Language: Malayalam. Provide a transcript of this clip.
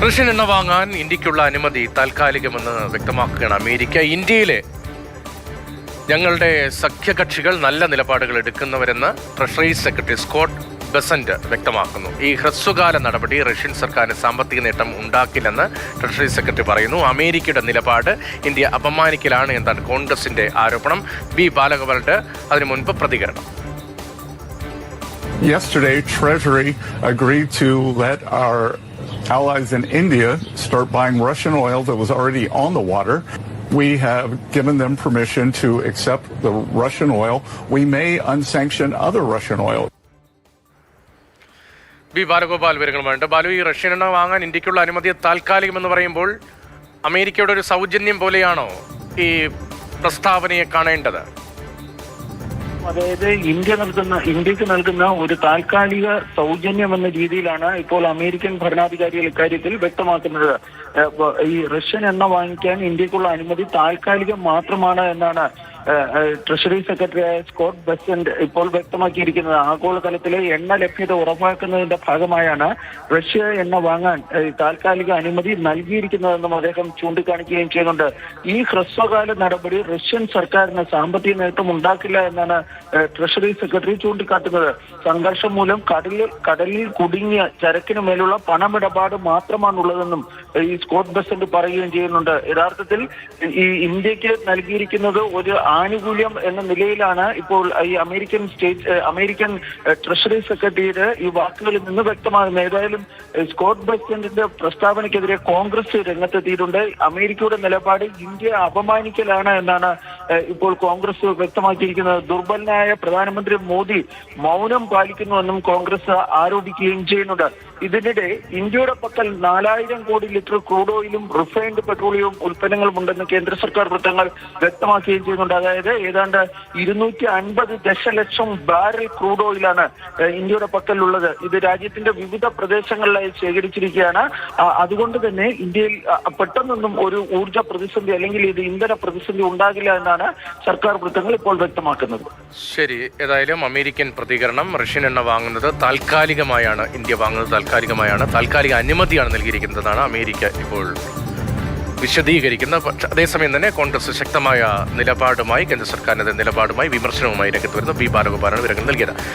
റഷ്യൻ എണ്ണ വാങ്ങാൻ ഇന്ത്യക്കുള്ള അനുമതി താൽക്കാലികമെന്ന് വ്യക്തമാക്കുകയാണ് അമേരിക്ക. ഇന്ത്യയിലെ ഞങ്ങളുടെ സഖ്യകക്ഷികൾ നല്ല നിലപാടുകൾ എടുക്കുന്നവരെന്ന് ട്രഷറി സെക്രട്ടറി സ്കോട്ട് ബെസന്റ് വ്യക്തമാക്കുന്നു. ഈ ഹ്രസ്വകാല നടപടി റഷ്യൻ സർക്കാരിന് സാമ്പത്തിക നേട്ടം ഉണ്ടാക്കില്ലെന്ന് ട്രഷറി സെക്രട്ടറി പറയുന്നു. അമേരിക്കയുടെ നിലപാട് ഇന്ത്യ അപമാനിക്കലാണ് എന്നാണ് കോൺഗ്രസിന്റെ ആരോപണം. ബി ബാലഗോപാലിന്റെ അതിനു മുൻപ് പ്രതികരണം. Yesterday, Treasury agreed to let our allies in India start buying Russian oil that was already on the water. We have given them permission to accept the Russian oil. We may unsanction other Russian oil. B Balagopal വിവരങ്ങളുമായിട്ട്. ബാലു, ഈ റഷ്യൻ എണ്ണ വാങ്ങാൻ ഇന്ത്യക്കുള്ള അനുമതി താൽക്കാലികമെന്ന് പറയുമ്പോൾ അമേരിക്കയുടെ ഒരു സൗജന്യം പോലെയാണോ ഈ പ്രസ്താവനയെ കാണേണ്ടത്? അതായത് ഇന്ത്യക്ക് നൽകുന്ന ഒരു താൽക്കാലിക സൗജന്യം എന്ന രീതിയിലാണ് ഇപ്പോൾ അമേരിക്കൻ ഭരണാധികാരികൾ ഇക്കാര്യത്തിൽ വ്യക്തമാക്കുന്നത്. ഈ റഷ്യൻ എണ്ണ വാങ്ങിക്കാൻ ഇന്ത്യക്കുള്ള അനുമതി താൽക്കാലികം മാത്രമാണ് എന്നാണ് ട്രഷറി സെക്രട്ടറിയായ സ്കോട്ട് ബെസന്റ് ഇപ്പോൾ വ്യക്തമാക്കിയിരിക്കുന്നത്. ആഗോളതലത്തിലെ എണ്ണ ലഭ്യത ഉറപ്പാക്കുന്നതിന്റെ ഭാഗമായാണ് റഷ്യ എണ്ണ വാങ്ങാൻ താൽക്കാലിക അനുമതി നൽകിയിരിക്കുന്നതെന്നും അദ്ദേഹം ചൂണ്ടിക്കാണിക്കുകയും ചെയ്യുന്നുണ്ട്. ഈ ഹ്രസ്വകാല നടപടി റഷ്യൻ സർക്കാരിന് സാമ്പത്തിക നേട്ടം ഉണ്ടാക്കില്ല എന്നാണ് ട്രഷറി സെക്രട്ടറി ചൂണ്ടിക്കാട്ടുന്നത്. സംഘർഷം മൂലം കടലിൽ കുടുങ്ങിയ ചരക്കിന് മേലുള്ള പണമിടപാട് മാത്രമാണുള്ളതെന്നും ഈ സ്കോട്ട് ബെസന്റ് പറയുകയും ചെയ്യുന്നുണ്ട്. യഥാർത്ഥത്തിൽ ഈ ഇന്ത്യക്ക് നൽകിയിരിക്കുന്നത് ഒരു ആനുകൂല്യം എന്ന നിലയിലാണ് ഇപ്പോൾ ഈ അമേരിക്കൻ ട്രഷറി സെക്രട്ടറിയുടെ ഈ വാക്കുകളിൽ നിന്ന് വ്യക്തമാകുന്നത്. ഏതായാലും സ്കോട്ട് ബെസന്റിന്റെ പ്രസ്താവനയ്ക്കെതിരെ കോൺഗ്രസ് രംഗത്തെത്തിയിട്ടുണ്ട്. അമേരിക്കയുടെ നിലപാട് ഇന്ത്യയെ അപമാനിക്കലാണ് എന്നാണ് ഇപ്പോൾ കോൺഗ്രസ് വ്യക്തമാക്കിയിരിക്കുന്നത്. ദുർബലനായ പ്രധാനമന്ത്രി മോദി മൗനം പാലിക്കുന്നുവെന്നും കോൺഗ്രസ് ആരോപിക്കുകയും ചെയ്യുന്നുണ്ട്. ഇതിനിടെ ഇന്ത്യയുടെ പക്കൽ 4000 കോടി ലിറ്റർ ക്രൂഡ് ഓയിലും റിഫൈൻഡ് പെട്രോളിയവും ഉൽപ്പന്നങ്ങളും ഉണ്ടെന്ന് കേന്ദ്ര സർക്കാർ വൃത്തങ്ങൾ വ്യക്തമാക്കുകയും ചെയ്യുന്നുണ്ട്. അതായത് ഏതാണ്ട് 250 ദശലക്ഷം ബാരൽ ക്രൂഡ് ഓയിലാണ് ഇന്ത്യയുടെ പക്കലുള്ളത്. ഇത് രാജ്യത്തിന്റെ വിവിധ പ്രദേശങ്ങളിലായി ശേഖരിച്ചിരിക്കുകയാണ്. അതുകൊണ്ട് തന്നെ ഇന്ത്യയിൽ പെട്ടെന്നൊന്നും ഒരു ഊർജ്ജ പ്രതിസന്ധി അല്ലെങ്കിൽ ഇത് ഇന്ധന പ്രതിസന്ധി ഉണ്ടാകില്ല എന്നാണ് സർക്കാർ വൃത്തങ്ങൾ ഇപ്പോൾ വ്യക്തമാക്കുന്നത്. ശരി, ഏതായാലും അമേരിക്കൻ പ്രതികരണം, റഷ്യൻ എണ്ണ വാങ്ങുന്നത് താൽക്കാലികമായാണ് ഇന്ത്യ വാങ്ങുന്നത്, താൽക്കാലിക അനുമതിയാണ് നൽകിയിരിക്കുന്നതെന്നാണ് അമേരിക്ക ഇപ്പോൾ വിശദീകരിക്കുന്നത്. പക്ഷേ അതേസമയം തന്നെ കോൺഗ്രസ് ശക്തമായ നിലപാടുമായി, കേന്ദ്ര സർക്കാരിന്റെ നിലപാടുമായി, വിമർശനവുമായി രംഗത്ത് വരുന്ന ബി ബാലഗോപാലാണ് വിവരങ്ങൾ നൽകിയത്.